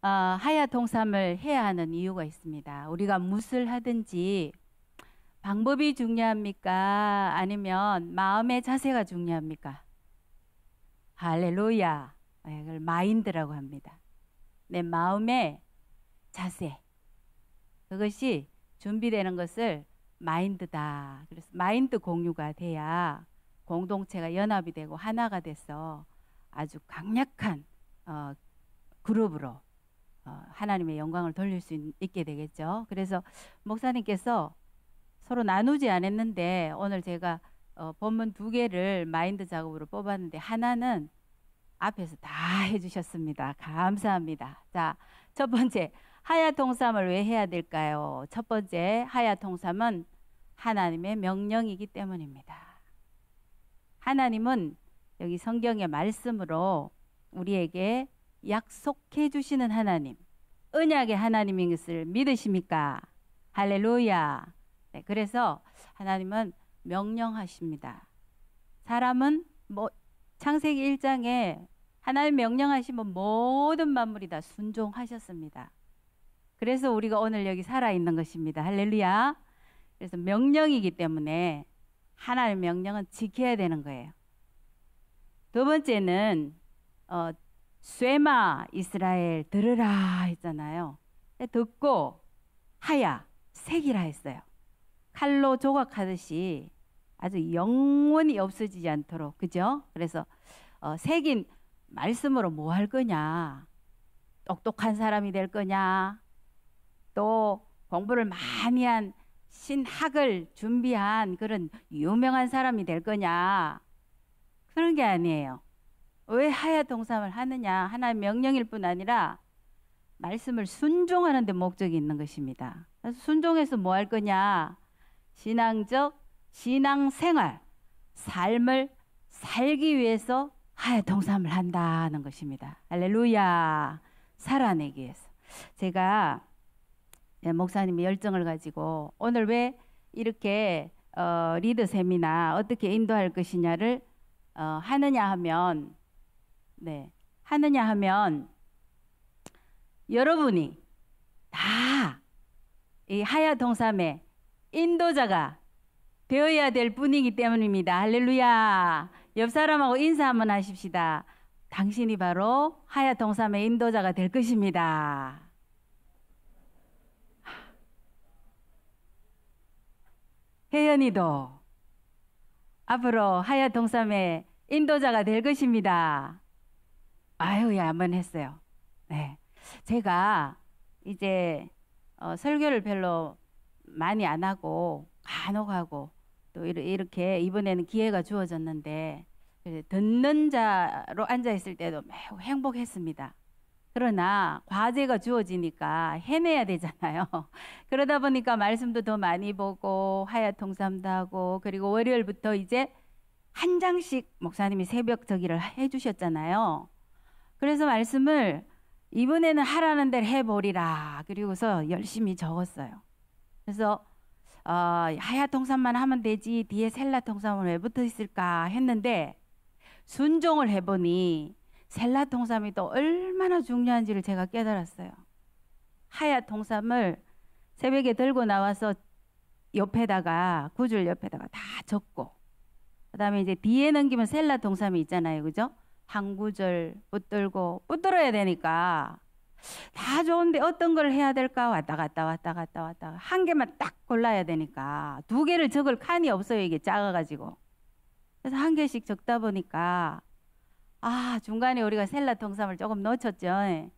하야 통삼을 해야 하는 이유가 있습니다. 우리가 무엇을 하든지 방법이 중요합니까? 아니면 마음의 자세가 중요합니까? 할렐루야. 이걸 마인드라고 합니다. 내 마음의 자세. 그것이 준비되는 것을 마인드다. 그래서 마인드 공유가 돼야 공동체가 연합이 되고 하나가 돼서 아주 강력한 그룹으로 하나님의 영광을 돌릴 수 있게 되겠죠. 그래서 목사님께서 서로 나누지 않았는데 오늘 제가 본문 2개를 마인드 작업으로 뽑았는데 하나는 앞에서 다 해주셨습니다. 감사합니다. 자, 첫 번째 하야 통삼을 왜 해야 될까요? 첫 번째 하야 통삼은 하나님의 명령이기 때문입니다. 하나님은 여기 성경의 말씀으로 우리에게 약속해 주시는 하나님, 언약의 하나님인 것을 믿으십니까? 할렐루야. 네, 그래서 하나님은 명령하십니다. 사람은 창세기 1장에 하나님 명령하시면 모든 만물이 다 순종하셨습니다. 그래서 우리가 오늘 여기 살아있는 것입니다. 할렐루야. 그래서 명령이기 때문에 하나님의 명령은 지켜야 되는 거예요. 두 번째는 쇠마 이스라엘 들으라 했잖아요. 듣고 하야 새기라 했어요. 칼로 조각하듯이 아주 영원히 없어지지 않도록, 그죠? 그래서 새긴 말씀으로 뭐 할 거냐? 똑똑한 사람이 될 거냐? 또 공부를 많이 한 신학을 준비한 그런 유명한 사람이 될 거냐? 그런 게 아니에요. 왜 하야 통삼을 하느냐? 하나의 명령일 뿐 아니라 말씀을 순종하는 데 목적이 있는 것입니다. 그래서 순종해서 뭐 할 거냐? 신앙적 신앙생활, 삶을 살기 위해서 하야 통삼을 한다는 것입니다. 할렐루야. 살아내기 위해서. 제가 목사님의 열정을 가지고 오늘 왜 이렇게 리더 세미나 어떻게 인도할 것이냐를 하느냐 하면 여러분이 다 이 하야 통삼의 인도자가 되어야 될 뿐이기 때문입니다. 할렐루야. 옆 사람하고 인사 한번 하십시다. 당신이 바로 하야 통삼의 인도자가 될 것입니다. 혜연이도 앞으로 하야 통삼의 인도자가 될 것입니다. 아유야 한번 했어요. 네, 제가 이제 설교를 별로 많이 안 하고 간혹 하고 또 이렇게 이번에는 기회가 주어졌는데 듣는 자로 앉아 있을 때도 매우 행복했습니다. 그러나 과제가 주어지니까 해내야 되잖아요. 그러다 보니까 말씀도 더 많이 보고 하야 통삼도 하고 그리고 월요일부터 이제 한 장씩 목사님이 새벽 저기를 해주셨잖아요. 그래서 말씀을 이번에는 하라는 대로 해보리라. 그리고서 열심히 적었어요. 그래서 하야 통삼만 하면 되지 뒤에 셀라 통삼은 왜 붙어 있을까 했는데 순종을 해보니 셀라 통삼이 또 얼마나 중요한지를 제가 깨달았어요. 하야 통삼을 새벽에 들고 나와서 옆에다가 구절 옆에다가 다 적고 그 다음에 이제 뒤에 넘기면 셀라 통삼이 있잖아요. 그죠? 한 구절 붙들고 붙들어야 되니까 다 좋은데 어떤 걸 해야 될까 왔다 갔다 한 개만 딱 골라야 되니까 2개를 적을 칸이 없어요. 이게 작아가지고. 그래서 한 개씩 적다 보니까 중간에 우리가 셀라 통삼을 조금 놓쳤죠.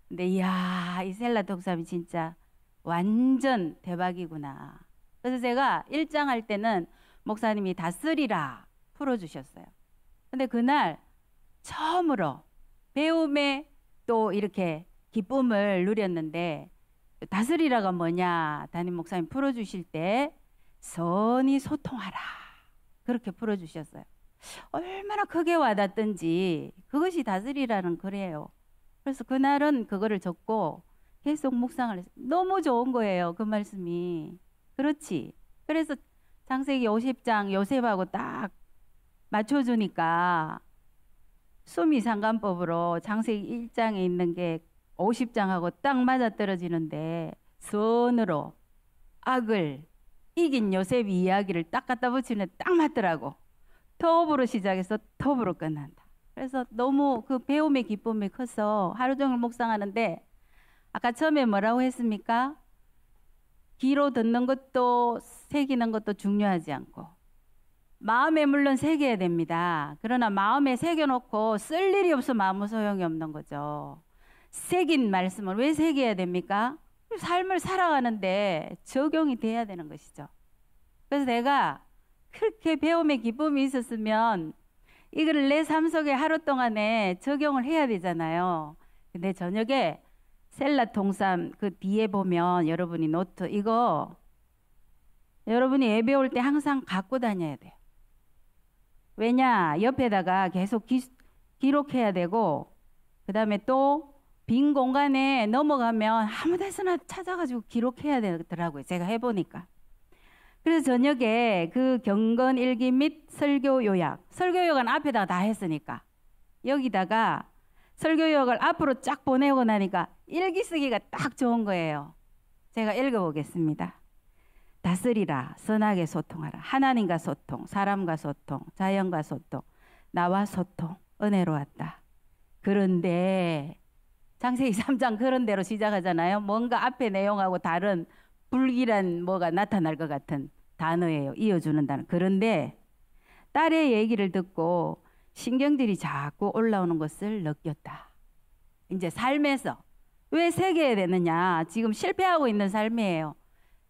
근데 이야 이 셀라 통삼이 진짜 완전 대박이구나. 그래서 제가 1장 할 때는 목사님이 다스리라 풀어주셨어요. 근데 그날 처음으로 배움에 또 이렇게 기쁨을 누렸는데 다스리라가 뭐냐 담임 목사님 풀어주실 때 선히 소통하라 그렇게 풀어주셨어요. 얼마나 크게 와닿던지 그것이 다스리라는 거래요. 그래서 그날은 그거를 적고 계속 묵상을 했어요. 너무 좋은 거예요. 그 말씀이. 그렇지. 그래서 창세기 50장 요셉하고 딱 맞춰주니까 수미상관법으로 창세기 1장에 있는 게 50장하고 딱 맞아떨어지는데 선으로 악을 이긴 요셉이 이야기를 딱 갖다 붙이는데 딱 맞더라고. 톱으로 시작해서 톱으로 끝난다. 그래서 너무 그 배움의 기쁨이 커서 하루 종일 묵상하는데 아까 처음에 뭐라고 했습니까? 귀로 듣는 것도 새기는 것도 중요하지 않고 마음에 물론 새겨야 됩니다. 그러나 마음에 새겨놓고 쓸 일이 없으면 아무 소용이 없는 거죠. 새긴 말씀을 왜 새겨야 됩니까? 삶을 살아가는데 적용이 돼야 되는 것이죠. 그래서 내가 그렇게 배움의 기쁨이 있었으면 이거를 내 삶 속에 하루 동안에 적용을 해야 되잖아요. 근데 저녁에 셀라 통삼 그 뒤에 보면 여러분이 노트 이거 여러분이 예배 올 때 항상 갖고 다녀야 돼요. 왜냐? 옆에다가 계속 기록해야 되고 그 다음에 또 빈 공간에 넘어가면 아무 데서나 찾아가지고 기록해야 되더라고요. 제가 해보니까. 그래서 저녁에 그 경건 일기 및 설교 요약. 설교 요약은 앞에다가 다 했으니까. 여기다가 설교 요약을 앞으로 쫙 보내고 나니까 일기 쓰기가 딱 좋은 거예요. 제가 읽어보겠습니다. 다스리라, 선하게 소통하라. 하나님과 소통, 사람과 소통, 자연과 소통, 나와 소통, 은혜로 왔다. 그런데 창세기 3장 그런 대로 시작하잖아요. 뭔가 앞에 내용하고 다른 불길한 뭐가 나타날 것 같은 단어예요. 이어주는 단어. 그런데 딸의 얘기를 듣고 신경들이 자꾸 올라오는 것을 느꼈다. 이제 삶에서 왜 새겨야 되느냐. 지금 실패하고 있는 삶이에요.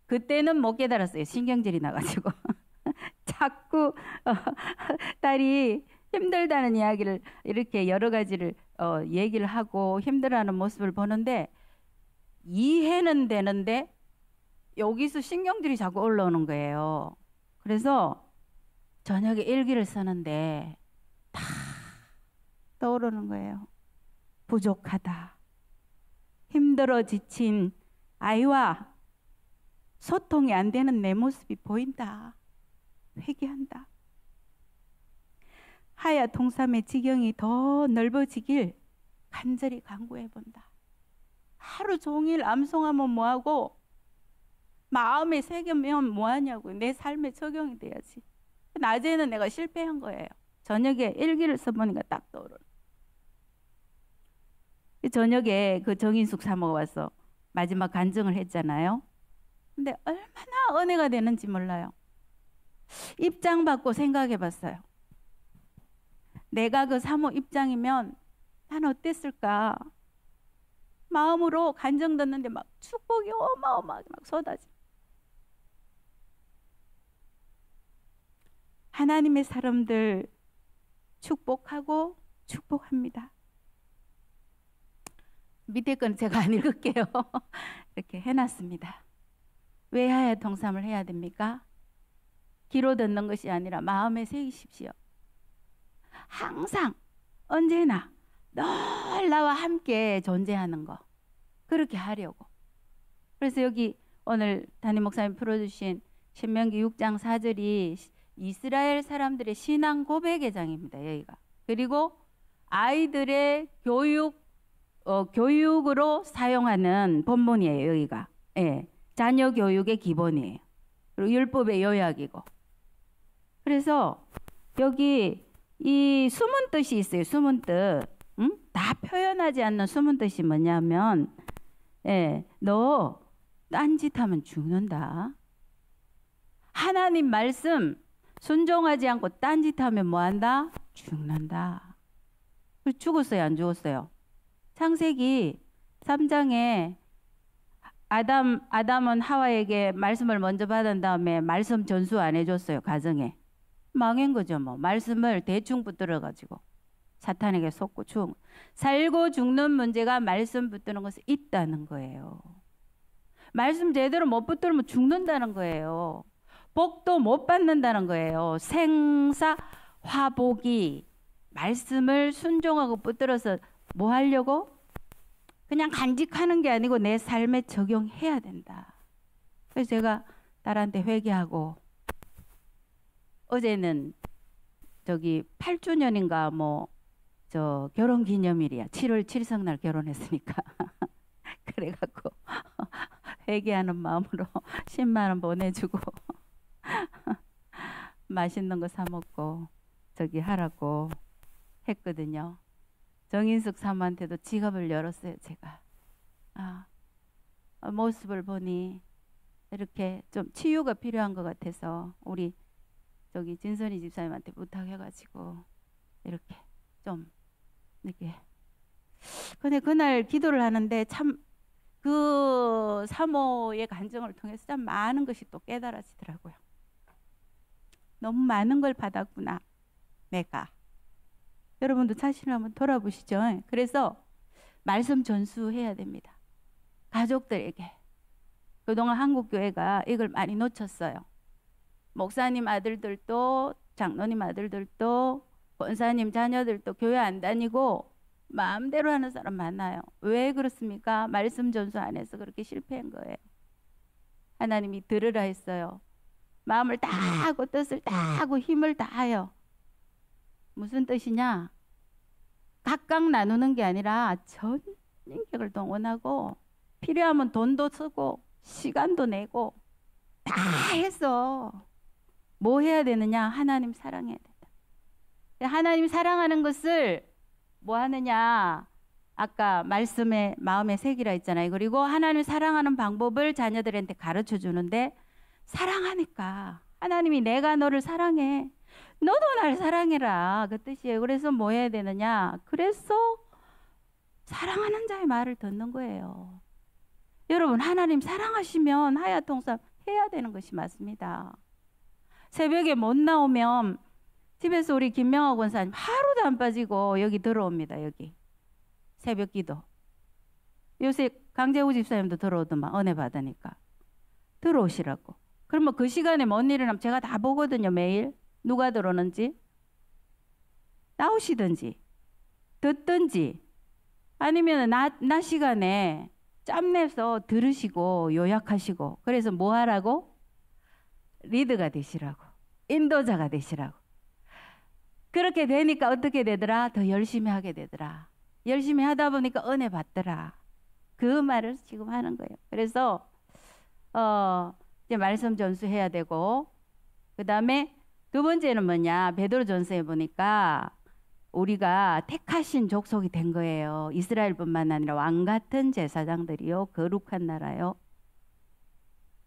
그때는 못 깨달았어요. 신경질이 나가지고. 자꾸 딸이 힘들다는 이야기를 이렇게 여러 가지를 얘기를 하고 힘들어하는 모습을 보는데 이해는 되는데 여기서 신경질이 자꾸 올라오는 거예요. 그래서 저녁에 일기를 쓰는데 다 떠오르는 거예요. 부족하다. 힘들어 지친 아이와 소통이 안 되는 내 모습이 보인다. 회개한다. 하야 통삼의 지경이 더 넓어지길 간절히 간구해 본다. 하루 종일 암송하면 뭐하고 마음에 새기면 뭐하냐고. 내 삶에 적용이 돼야지. 낮에는 내가 실패한 거예요. 저녁에 일기를 써보니까 딱 떠오르는. 저녁에 그 정인숙 사모가 와서 마지막 간증을 했잖아요. 근데 얼마나 은혜가 되는지 몰라요. 입장 받고 생각해 봤어요. 내가 그 사모 입장이면 난 어땠을까? 마음으로 간증 듣는데 막 축복이 어마어마하게 막 쏟아져. 하나님의 사람들 축복하고 축복합니다. 밑에 건 제가 안 읽을게요. 이렇게 해놨습니다. 왜 하야 통삼을 해야 됩니까? 귀로 듣는 것이 아니라 마음에 새기십시오. 항상 언제나 늘 나와 함께 존재하는 거 그렇게 하려고. 그래서 여기 오늘 담임 목사님 풀어주신 신명기 6장 4절이 이스라엘 사람들의 신앙 고백의 장입니다. 여기가. 그리고 아이들의 교육으로 사용하는 본문이에요. 여기가. 예, 자녀 교육의 기본이에요. 그리고 율법의 요약이고. 그래서 여기 이 숨은 뜻이 있어요. 숨은 뜻. 다 표현하지 않는 숨은 뜻이 뭐냐면 너 딴짓하면 죽는다. 하나님 말씀 순종하지 않고 딴짓하면 뭐한다? 죽는다. 죽었어요? 안 죽었어요? 창세기 3장에 아담은 하와에게 말씀을 먼저 받은 다음에 말씀 전수 안 해줬어요. 가정에. 망한 거죠. 뭐 말씀을 대충 붙들어가지고 사탄에게 속고 죽은. 살고 죽는 문제가 말씀 붙드는 것에 있다는 거예요. 말씀 제대로 못 붙들면 죽는다는 거예요. 복도 못 받는다는 거예요. 생사 화복이 말씀을 순종하고 붙들어서 뭐 하려고? 그냥 간직하는 게 아니고 내 삶에 적용해야 된다. 그래서 제가 딸한테 회개하고 어제는 저기 8주년인가 뭐 저 결혼 기념일이야. 7월 7성날 결혼했으니까. 회개하는 마음으로 10만 원 보내주고 맛있는 거 사 먹고 저기 하라고 했거든요. 정인숙 사모한테도 지갑을 열었어요, 제가. 모습을 보니 이렇게 좀 치유가 필요한 것 같아서 우리 저기 진선이 집사님한테 부탁해가지고 이렇게 좀 이렇게. 근데 그날 기도를 하는데 참 그 사모의 간증을 통해서 참 많은 것이 또 깨달아지더라고요. 너무 많은 걸 받았구나, 내가. 여러분도 자신을 한번 돌아보시죠. 그래서 말씀 전수해야 됩니다. 가족들에게. 그동안 한국교회가 이걸 많이 놓쳤어요. 목사님 아들들도, 장로님 아들들도, 권사님 자녀들도 교회 안 다니고 마음대로 하는 사람 많아요. 왜 그렇습니까? 말씀 전수 안 해서 그렇게 실패한 거예요. 하나님이 들으라 했어요. 마음을 다 하고 뜻을 다 하고 힘을 다하여. 무슨 뜻이냐? 각각 나누는 게 아니라 전 인격을 동원하고 필요하면 돈도 쓰고 시간도 내고 다 해서 뭐 해야 되느냐? 하나님 사랑해야 된다. 하나님 사랑하는 것을 뭐 하느냐? 아까 말씀에 마음에 새기라 했잖아요. 그리고 하나님 사랑하는 방법을 자녀들한테 가르쳐 주는데 사랑하니까 하나님이 내가 너를 사랑해. 너도 날 사랑해라. 그 뜻이에요. 그래서 뭐 해야 되느냐? 그래서 사랑하는 자의 말을 듣는 거예요. 여러분, 하나님 사랑하시면 하야통삼 해야 되는 것이 맞습니다. 새벽에 못 나오면 집에서 우리 김명화 권사님 하루도 안 빠지고 여기 들어옵니다. 여기 새벽 기도. 요새 강재우 집사님도 들어오더만, 은혜 받으니까 들어오시라고. 그러면 그 시간에 뭔 일이라면 제가 다 보거든요. 매일 누가 들어오는지. 나오시든지 듣든지 아니면 낮 시간에 짬내서 들으시고 요약하시고. 그래서 뭐 하라고? 리더가 되시라고, 인도자가 되시라고. 그렇게 되니까 어떻게 되더라? 더 열심히 하게 되더라. 열심히 하다 보니까 은혜 받더라. 그 말을 지금 하는 거예요. 그래서 이제 말씀 전수해야 되고, 그 다음에 두 번째는 뭐냐? 베드로전서에 보니까 우리가 택하신 족속이 된 거예요. 이스라엘뿐만 아니라 왕 같은 제사장들이요, 거룩한 나라요,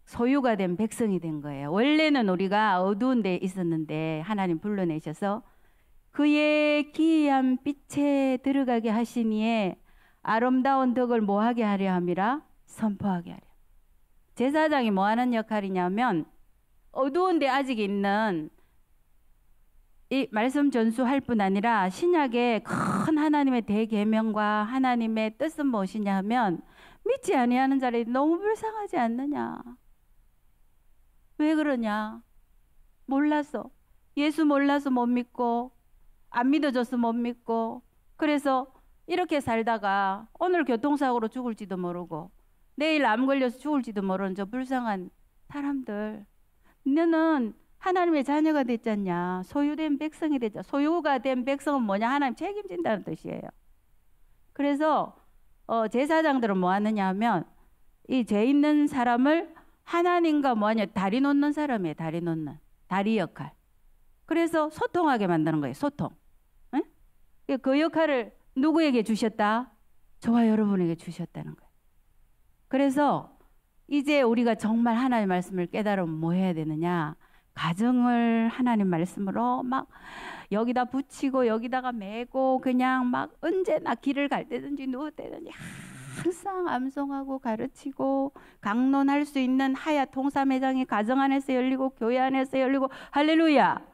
소유가 된 백성이 된 거예요. 원래는 우리가 어두운 데 있었는데 하나님 불러내셔서 그의 기이한 빛에 들어가게 하시니에 아름다운 덕을 뭐하게 하려 함이라? 선포하게 하려. 제사장이 뭐하는 역할이냐면 어두운 데 아직 있는 이 말씀 전수할 뿐 아니라 신약의 큰 하나님의 대계명과 하나님의 뜻은 무엇이냐 하면 믿지 아니하는 자들이 너무 불쌍하지 않느냐. 왜 그러냐? 몰라서. 예수 몰라서 못 믿고, 안 믿어줘서 못 믿고, 그래서 이렇게 살다가 오늘 교통사고로 죽을지도 모르고 내일 암 걸려서 죽을지도 모르는 저 불쌍한 사람들. 너는 하나님의 자녀가 됐잖냐. 소유된 백성이 됐잖아. 소유가 된 백성은 뭐냐? 하나님 책임진다는 뜻이에요. 그래서 제사장들은 뭐 하느냐 하면 이 죄 있는 사람을 하나님과 뭐하냐? 다리 놓는 사람이에요. 다리 놓는. 다리 역할. 그래서 소통하게 만드는 거예요. 소통. 응? 그 역할을 누구에게 주셨다? 저와 여러분에게 주셨다는 거예요. 그래서 이제 우리가 정말 하나님의 말씀을 깨달으면 뭐 해야 되느냐? 가정을 하나님 말씀으로 막 여기다 붙이고 여기다가 메고 그냥 막 언제나 길을 갈 때든지 누울 때든지 항상 암송하고 가르치고 강론할 수 있는 하야 통사매장이 가정 안에서 열리고 교회 안에서 열리고 할렐루야.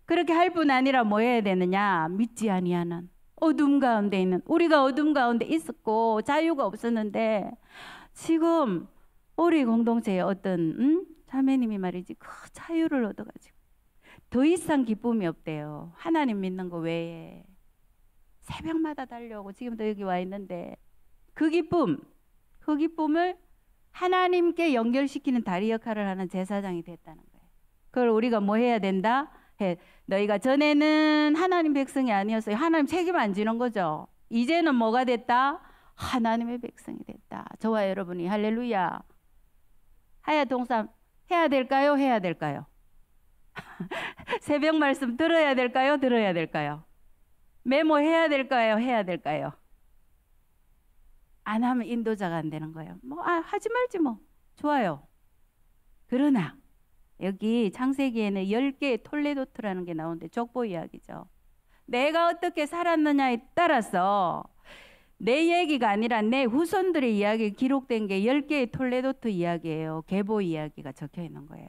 그렇게 할 뿐 아니라 뭐 해야 되느냐? 믿지 아니하는 어둠 가운데 있는, 우리가 어둠 가운데 있었고 자유가 없었는데 지금 우리 공동체에 어떤 자매님이 말이지 그 자유를 얻어가지고 더 이상 기쁨이 없대요. 하나님 믿는 거 외에. 새벽마다 달려오고 지금도 여기 와 있는데 그 기쁨을 하나님께 연결시키는 다리 역할을 하는 제사장이 됐다는 거예요. 그걸 우리가 뭐 해야 된다? 너희가 전에는 하나님 백성이 아니었어요. 하나님 책임 안 지는 거죠. 이제는 뭐가 됐다? 하나님의 백성이 됐다. 저와 여러분이 할렐루야. 하야 동삼 해야 될까요? 해야 될까요? 새벽 말씀 들어야 될까요? 들어야 될까요? 메모해야 될까요? 해야 될까요? 안 하면 인도자가 안 되는 거예요. 하지 말지 뭐. 좋아요. 그러나 여기 창세기에는 10개의 톨레도트라는 게 나오는데 족보 이야기죠. 내가 어떻게 살았느냐에 따라서 내 얘기가 아니라 내 후손들의 이야기가 기록된 게 10개의 톨레도트 이야기예요. 계보 이야기가 적혀 있는 거예요.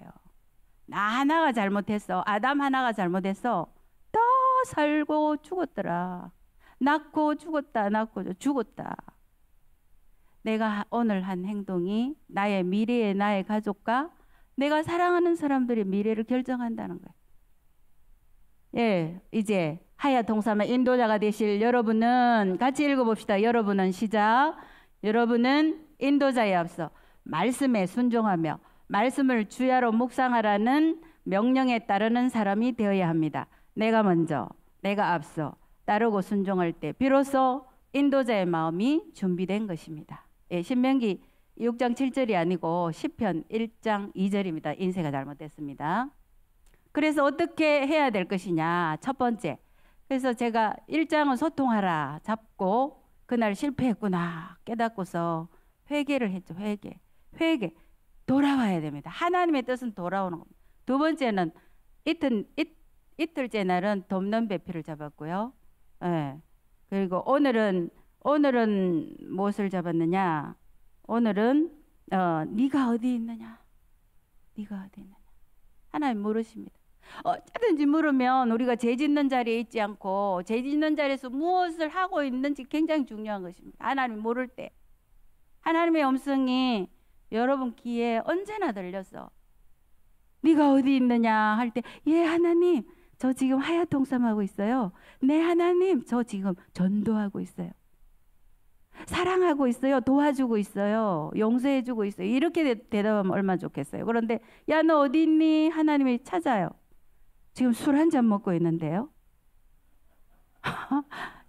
나 하나가 잘못했어. 아담 하나가 잘못했어. 더 살고 죽었더라. 낳고 죽었다. 낳고 죽었다. 내가 오늘 한 행동이 나의 미래의 나의 가족과 내가 사랑하는 사람들의 미래를 결정한다는 거예요. 예, 이제 하야 동삼의 인도자가 되실 여러분은 같이 읽어봅시다. 여러분은 시작. 여러분은 인도자에 앞서 말씀에 순종하며 말씀을 주야로 묵상하라는 명령에 따르는 사람이 되어야 합니다. 내가 먼저, 내가 앞서 따르고 순종할 때 비로소 인도자의 마음이 준비된 것입니다. 예, 신명기 6장 7절이 아니고 시편 1장 2절입니다. 인쇄가 잘못됐습니다. 그래서 어떻게 해야 될 것이냐. 첫 번째. 그래서 제가 1장은 소통하라 잡고 그날 실패했구나 깨닫고서 회개를 했죠. 회개. 돌아와야 됩니다. 하나님의 뜻은 돌아오는 겁니다. 두 번째는 이틀째 날은 돕는 배필을 잡았고요. 예. 그리고 오늘은 무엇을 잡았느냐? 오늘은 네가 어디 있느냐? 네가 어디 있느냐? 하나님 물으십니다. 어쩌든지 물으면 우리가 죄 짓는 자리에 있지 않고 죄 짓는 자리에서 무엇을 하고 있는지 굉장히 중요한 것입니다. 하나님 물을 때 하나님의 음성이 여러분 귀에 언제나 들려서 네가 어디 있느냐 할 때 예 하나님 저 지금 하야 동참하고 있어요. 네 하나님 저 지금 전도하고 있어요. 사랑하고 있어요. 도와주고 있어요. 용서해주고 있어요. 이렇게 대답하면 얼마나 좋겠어요. 그런데 야 너 어디 있니? 하나님이 찾아요. 지금 술 한 잔 먹고 있는데요.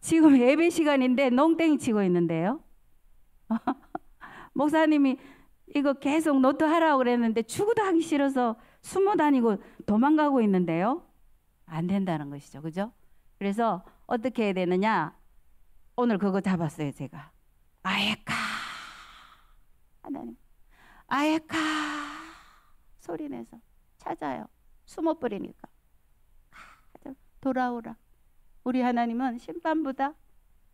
지금 예배 시간인데 농땡이 치고 있는데요. 목사님이 이거 계속 노트 하라고 그랬는데 죽어도 하기 싫어서 숨어 다니고 도망가고 있는데요. 안 된다는 것이죠. 그죠? 그래서 어떻게 해야 되느냐? 오늘 그거 잡았어요. 제가. 아예카 하나님 아예카 소리내서 찾아요. 숨어버리니까 돌아오라. 우리 하나님은 심판보다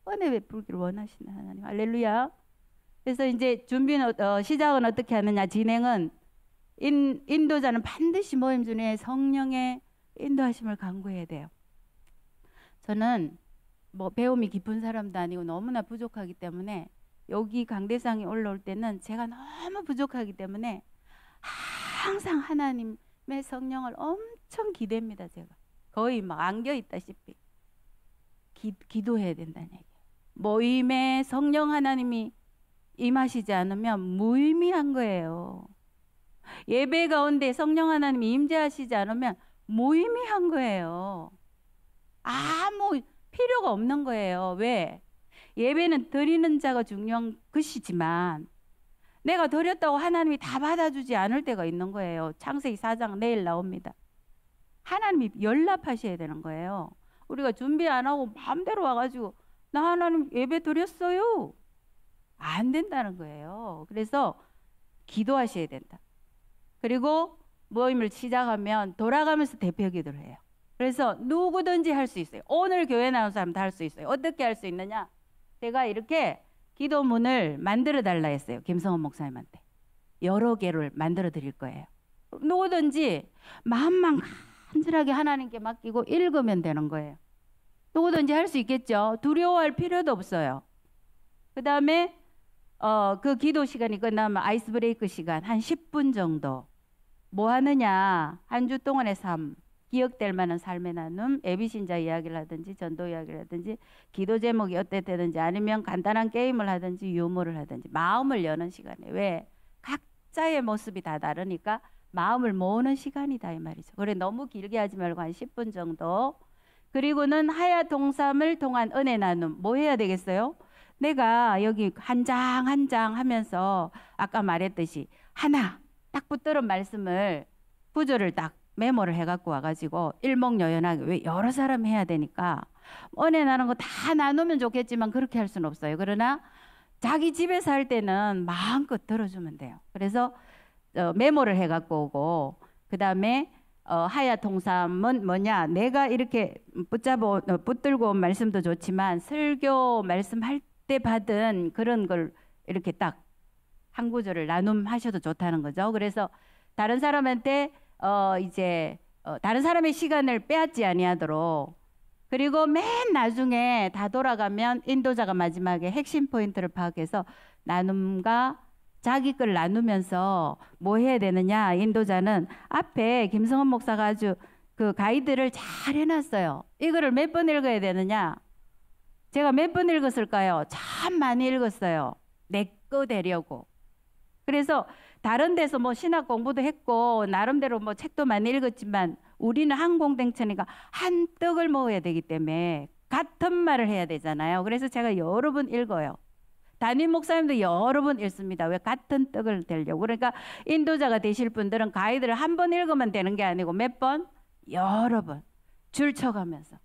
은혜 베풀기를 원하시는 하나님. 할렐루야. 그래서 이제 준비는 시작은 어떻게 하느냐. 진행은 인도자는 반드시 모임 중에 성령의 인도하심을 간구해야 돼요. 저는 뭐 배움이 깊은 사람도 아니고 너무나 부족하기 때문에 여기 강대상에 올라올 때는 제가 너무 부족하기 때문에 항상 하나님의 성령을 엄청 기대합니다. 제가 거의 막 안겨 있다시피 기도해야 된다는 얘기예요. 모임에 성령 하나님이 임하시지 않으면 무의미한 거예요. 예배 가운데 성령 하나님이 임재하시지 않으면 무의미한 거예요. 아무 필요가 없는 거예요. 왜? 예배는 드리는 자가 중요한 것이지만 내가 드렸다고 하나님이 다 받아주지 않을 때가 있는 거예요. 창세기 4장 내일 나옵니다. 하나님이 연락하셔야 되는 거예요. 우리가 준비 안 하고 마음대로 와가지고 나 하나님 예배 드렸어요. 안 된다는 거예요. 그래서 기도하셔야 된다. 그리고 모임을 시작하면 돌아가면서 대표 기도를 해요. 그래서 누구든지 할 수 있어요. 오늘 교회 나온 사람 다 할 수 있어요. 어떻게 할 수 있느냐? 제가 이렇게 기도문을 만들어 달라 했어요. 김성원 목사님한테. 여러 개를 만들어 드릴 거예요. 누구든지 마음만 간절하게 하나님께 맡기고 읽으면 되는 거예요. 누구든지 할 수 있겠죠. 두려워할 필요도 없어요. 그 다음에 그 기도 시간이 끝나면 아이스 브레이크 시간 한 10분 정도. 뭐 하느냐? 한 주 동안의 삶, 기억될 만한 삶의 나눔, 애비신자 이야기를 하든지 전도 이야기를 하든지 기도 제목이 어땠든지 아니면 간단한 게임을 하든지 유머를 하든지 마음을 여는 시간에 왜? 각자의 모습이 다 다르니까 마음을 모으는 시간이다 이 말이죠. 그래 너무 길게 하지 말고 한 10분 정도. 그리고는 하야 동삼을 통한 은혜 나눔. 뭐 해야 되겠어요? 내가 여기 한 장 한 장 하면서 아까 말했듯이 하나 딱 붙들은 말씀을 구절을 딱 메모를 해갖고 와가지고 일목요연하게, 왜 여러 사람이 해야 되니까 은혜 나는 거 다 나누면 좋겠지만 그렇게 할 수는 없어요. 그러나 자기 집에서 할 때는 마음껏 들어주면 돼요. 그래서 메모를 해갖고 오고, 그 다음에 하야 통삼은 뭐냐, 내가 이렇게 붙들고 온 말씀도 좋지만 설교 말씀할 때 받은 그런 걸 이렇게 딱 한 구절을 나눔하셔도 좋다는 거죠. 그래서 다른 사람한테 다른 사람의 시간을 빼앗지 아니하도록, 그리고 맨 나중에 다 돌아가면 인도자가 마지막에 핵심 포인트를 파악해서 나눔과 자기 걸 나누면서 뭐 해야 되느냐, 인도자는 앞에 김성원 목사가 아주 그 가이드를 잘 해놨어요. 이거를 몇 번 읽어야 되느냐, 제가 몇 번 읽었을까요? 참 많이 읽었어요. 내 거 되려고. 그래서 다른 데서 뭐 신학 공부도 했고 나름대로 뭐 책도 많이 읽었지만 우리는 한 공동체니까 한 떡을 먹어야 되기 때문에 같은 말을 해야 되잖아요. 그래서 제가 여러 번 읽어요. 담임 목사님도 여러 번 읽습니다. 왜? 같은 떡을 되려고. 그러니까 인도자가 되실 분들은 가이드를 한 번 읽으면 되는 게 아니고 몇 번? 여러 번 줄 쳐가면서.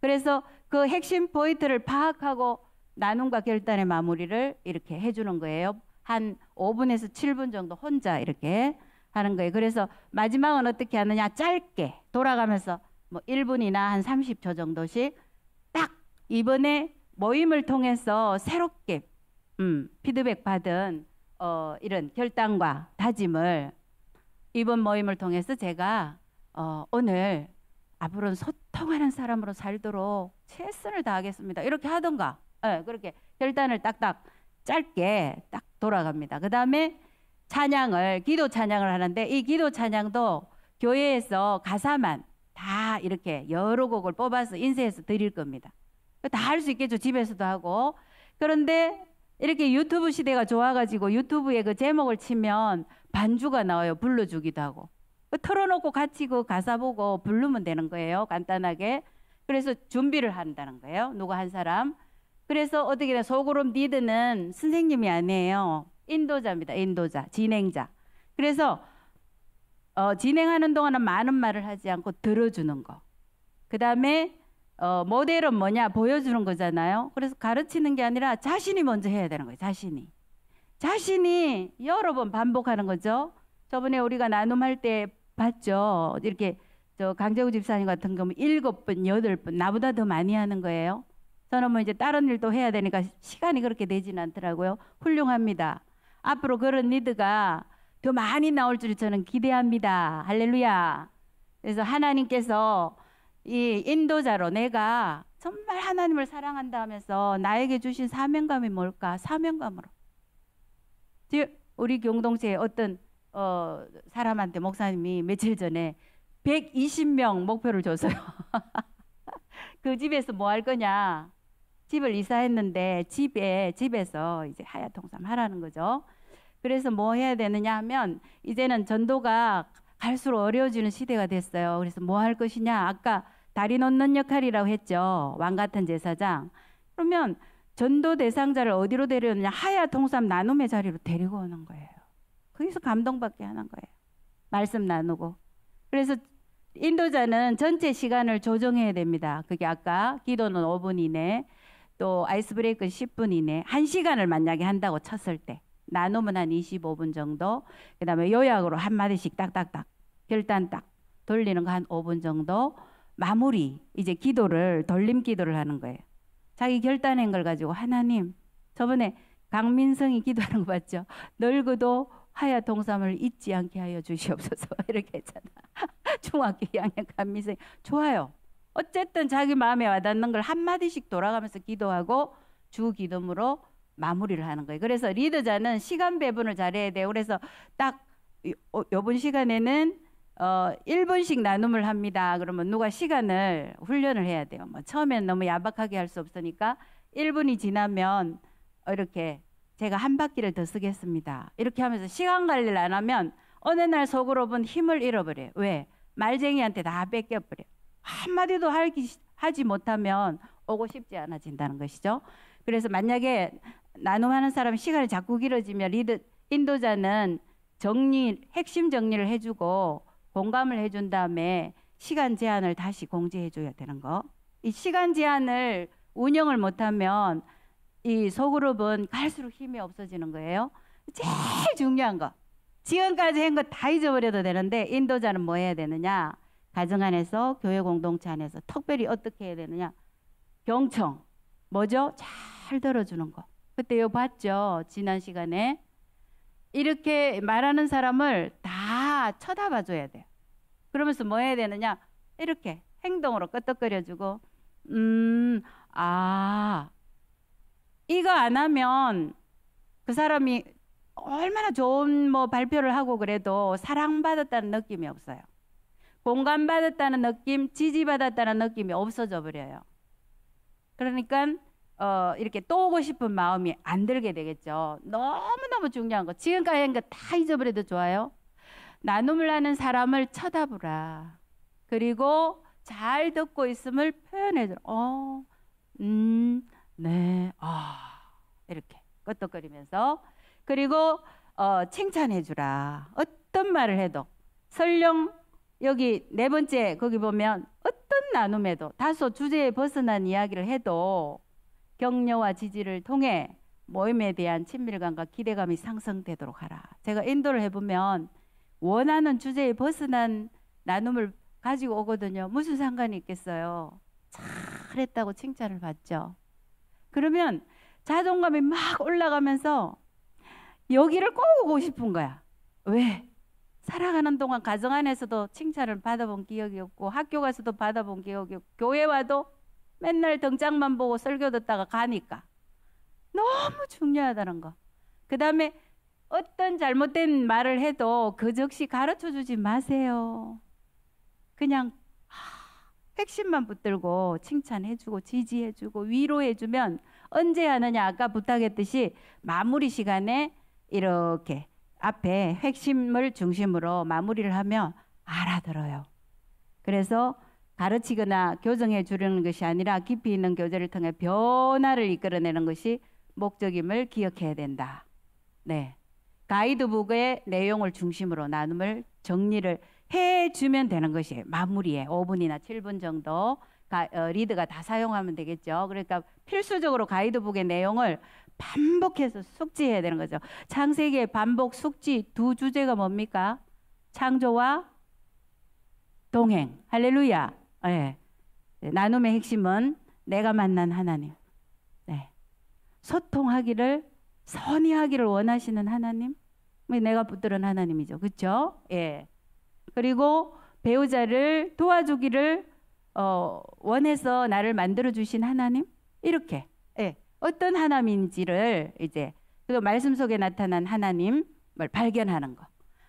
그래서 그 핵심 포인트를 파악하고 나눔과 결단의 마무리를 이렇게 해주는 거예요. 한 5분에서 7분 정도 혼자 이렇게 하는 거예요. 그래서 마지막은 어떻게 하느냐, 짧게 돌아가면서 뭐 1분이나 한 30초 정도씩 딱 이번에 모임을 통해서 새롭게 피드백 받은 이런 결단과 다짐을 이번 모임을 통해서 제가 오늘 앞으로는 소통하는 사람으로 살도록 최선을 다하겠습니다. 이렇게 하던가, 그렇게 결단을 딱딱 짧게 딱 돌아갑니다. 그 다음에 기도 찬양을 하는데, 이 기도 찬양도 교회에서 가사만 다 이렇게 여러 곡을 뽑아서 인쇄해서 드릴 겁니다. 다 할 수 있겠죠, 집에서도 하고. 그런데 이렇게 유튜브 시대가 좋아가지고 유튜브에 그 제목을 치면 반주가 나와요. 불러주기도 하고. 틀어놓고 같이 그 가사 보고 부르면 되는 거예요, 간단하게. 그래서 준비를 한다는 거예요, 누가 한 사람. 그래서 어떻게 돼, 소그룹 리드는 선생님이 아니에요. 인도자입니다. 인도자, 진행자. 그래서 진행하는 동안은 많은 말을 하지 않고 들어주는 거. 그 다음에 모델은 뭐냐, 보여주는 거잖아요. 그래서 가르치는 게 아니라 자신이 먼저 해야 되는 거예요. 자신이 여러 번 반복하는 거죠. 저번에 우리가 나눔할 때 봤죠. 이렇게 강재구 집사님 같은 경우 7번, 8번, 나보다 더 많이 하는 거예요. 저는 뭐 이제 다른 일도 해야 되니까 시간이 그렇게 되지는 않더라고요. 훌륭합니다. 앞으로 그런 리드가 더 많이 나올 줄 저는 기대합니다. 할렐루야. 그래서 하나님께서 이 인도자로 내가 정말 하나님을 사랑한다 하면서 나에게 주신 사명감이 뭘까? 사명감으로. 우리 공동체에 어떤 사람한테 목사님이 며칠 전에 120명 목표를 줬어요. 그 집에서 뭐 할 거냐? 집을 이사했는데 집에서 이제 하야통삼 하라는 거죠. 그래서 뭐 해야 되느냐 하면 이제는 전도가 갈수록 어려워지는 시대가 됐어요. 그래서 뭐 할 것이냐? 아까 다리 놓는 역할이라고 했죠. 왕 같은 제사장. 그러면 전도 대상자를 어디로 데려오느냐? 하야통삼 나눔의 자리로 데리고 오는 거예요. 거기서 감동받게 하는 거예요. 말씀 나누고. 그래서 인도자는 전체 시간을 조정해야 됩니다. 그게 아까 기도는 5분 이내, 또 아이스 브레이크는 10분 이내, 1시간을 만약에 한다고 쳤을 때 나누면 한 25분 정도, 그 다음에 요약으로 한마디씩 딱딱딱 결단 딱 돌리는 거 한 5분 정도, 마무리 이제 기도를 돌림 기도를 하는 거예요. 자기 결단한 걸 가지고 하나님, 저번에 강민성이 기도하는 거 봤죠? 늙어도 하야 동삼을 잊지 않게 하여 주시옵소서 이렇게 했잖아. 중학교 2학년 강민성이. 좋아요. 어쨌든 자기 마음에 와닿는 걸 한마디씩 돌아가면서 기도하고 주 기도문으로 마무리를 하는 거예요. 그래서 리더자는 시간 배분을 잘해야 돼요. 그래서 딱 요번 시간에는 1분씩 나눔을 합니다. 그러면 누가 시간을 훈련을 해야 돼요. 뭐 처음엔 너무 야박하게 할 수 없으니까 1분이 지나면 이렇게 제가 한 바퀴를 더 쓰겠습니다. 이렇게 하면서 시간 관리를 안 하면 어느 날 속으로는 힘을 잃어버려요. 왜? 말쟁이한테 다 뺏겨버려요. 한마디도 하지 못하면 오고 싶지 않아진다는 것이죠. 그래서 만약에 나눔하는 사람 시간이 자꾸 길어지면 인도자는 핵심 정리를 해주고 공감을 해준 다음에 시간 제한을 다시 공지해줘야 되는 거. 이 시간 제한을 운영을 못하면 이 소그룹은 갈수록 힘이 없어지는 거예요. 제일 중요한 거. 지금까지 한 거 다 잊어버려도 되는데 인도자는 뭐 해야 되느냐? 가정 안에서 교회 공동체 안에서 특별히 어떻게 해야 되느냐? 경청. 뭐죠? 잘 들어주는 거. 그때 이거 봤죠? 지난 시간에. 이렇게 말하는 사람을 다 쳐다봐 줘야 돼요. 그러면서 뭐 해야 되느냐? 이렇게 행동으로 끄떡거려주고 이거 안 하면 그 사람이 얼마나 좋은 뭐 발표를 하고 그래도 사랑받았다는 느낌이 없어요. 공감받았다는 느낌, 지지받았다는 느낌이 없어져 버려요. 그러니까 이렇게 또 오고 싶은 마음이 안 들게 되겠죠. 너무너무 중요한 거. 지금까지 한 거 다 잊어버려도 좋아요. 나눔을 하는 사람을 쳐다보라. 그리고 잘 듣고 있음을 표현해줘. 네, 이렇게 끄떡거리면서. 그리고 칭찬해주라. 어떤 말을 해도 설령 여기 네 번째 거기 보면 어떤 나눔에도 다소 주제에 벗어난 이야기를 해도 격려와 지지를 통해 모임에 대한 친밀감과 기대감이 상승되도록 하라. 제가 인도를 해보면 원하는 주제에 벗어난 나눔을 가지고 오거든요. 무슨 상관이 있겠어요? 잘했다고 칭찬을 받죠. 그러면 자존감이 막 올라가면서 여기를 꼭 오고 싶은 거야. 왜? 살아가는 동안 가정 안에서도 칭찬을 받아본 기억이 없고 학교 가서도 받아본 기억이 없고 교회 와도 맨날 등장만 보고 설교 듣다가 가니까 너무 중요하다는 거. 그 다음에 어떤 잘못된 말을 해도 그 즉시 가르쳐 주지 마세요. 그냥 핵심만 붙들고 칭찬해주고 지지해주고 위로해주면 언제 하느냐. 아까 부탁했듯이 마무리 시간에 이렇게 앞에 핵심을 중심으로 마무리를 하면 알아들어요. 그래서 가르치거나 교정해 주려는 것이 아니라 깊이 있는 교제를 통해 변화를 이끌어내는 것이 목적임을 기억해야 된다. 네, 가이드북의 내용을 중심으로 나눔을 정리를 해주면 되는 것이에요. 마무리에 5분이나 7분 정도 리드가 다 사용하면 되겠죠. 그러니까 필수적으로 가이드북의 내용을 반복해서 숙지해야 되는 거죠. 창세기의 반복, 숙지 두 주제가 뭡니까? 창조와 동행. 할렐루야. 네. 나눔의 핵심은 내가 만난 하나님. 네. 소통하기를, 선의하기를 원하시는 하나님. 내가 붙들은 하나님이죠. 그렇죠? 예. 그리고 배우자를 도와주기를 원해서 나를 만들어 주신 하나님. 이렇게. 예. 어떤 하나님인지를 이제 그 말씀 속에 나타난 하나님을 발견하는 거.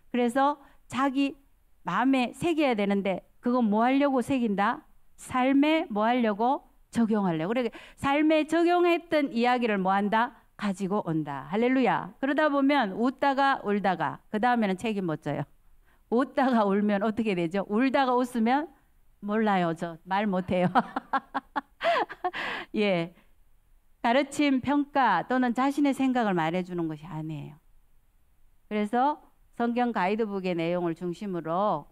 그래서 자기 마음에 새겨야 되는데 그건 뭐 하려고 새긴다? 삶에 뭐 하려고? 적용하려고. 그러니까 삶에 적용했던 이야기를 뭐 한다? 가지고 온다. 할렐루야. 그러다 보면 웃다가 울다가 그 다음에는 책임 못 져요. 웃다가 울면 어떻게 되죠? 울다가 웃으면 몰라요. 저 말 못해요. 예. 가르침, 평가 또는 자신의 생각을 말해주는 것이 아니에요. 그래서 성경 가이드북의 내용을 중심으로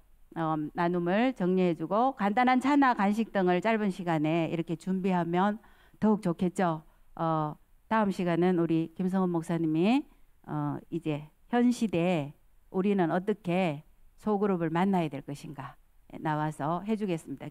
나눔을 정리해주고 간단한 차나 간식 등을 짧은 시간에 이렇게 준비하면 더욱 좋겠죠. 다음 시간은 우리 김성훈 목사님이 이제 현 시대에 우리는 어떻게 소그룹을 만나야 될 것인가 나와서 해주겠습니다.